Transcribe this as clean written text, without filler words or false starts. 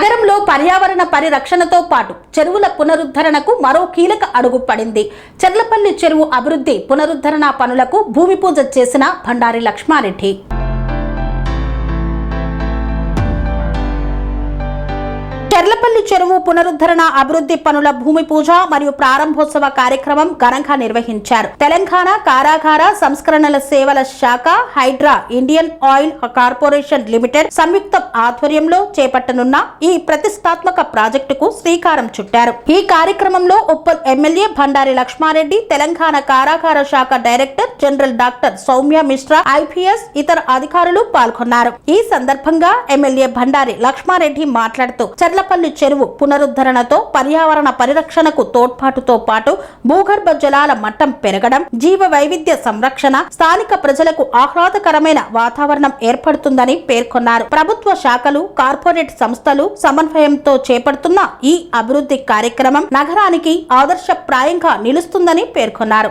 నగరంలో పర్యావరణ పరిరక్షణతో పాటు చెరువుల పునరుద్ధరణకు మరో కీలక అడుగు పడింది. చర్లపల్లి చెరువు అభివృద్ధి పునరుద్ధరణ పనులకు భూమి పూజ చేసిన బండారి లక్ష్మారెడ్డి. చర్లపల్లి చెరువు పునరుద్ధరణ అభివృద్ధి పనుల భూమి పూజ మరియు ప్రారంభోత్సవ కార్యక్రమం ఘనంగా నిర్వహించారు. తెలంగాణ కారాగార సంస్కరణల సేవల శాఖ, Hydraa, Indian oil corporation limited సంయుక్త ఆధ్వర్యంలో చేపట్టనున్న ఈ ప్రతిష్టాత్మక ప్రాజెక్టుకు శ్రీకారం చుట్టారు. ఈ కార్యక్రమంలో ఉప్పల్ ఎమ్మెల్యే బండారి లక్ష్మారెడ్డి, తెలంగాణ కారాగార శాఖ director general doctor Soumya Mishra, IPS, ఇతర అధికారులు పాల్గొన్నారు. ఈ సందర్భంగా ఎమ్మెల్యే బండారి లక్ష్మారెడ్డి మాట్లాడుతూ చర్లపల్లి చెరువు పునరుద్ధరణతో పర్యావరణ పరిరక్షణకు తోడ్పాటుతో పాటు భూగర్భ జలాల మట్టం పెరగడం, జీవ వైవిధ్య సంరక్షణ, స్థానిక ప్రజలకు ఆహ్లాదకరమైన వాతావరణం ఏర్పడుతుందని పేర్కొన్నారు. ప్రభుత్వ శాఖలు, కార్పొరేట్ సంస్థలు సమన్వయంతో చేపడుతున్న ఈ అభివృద్ధి కార్యక్రమం నగరానికి ఆదర్శప్రాయంగా నిలుస్తుందని పేర్కొన్నారు.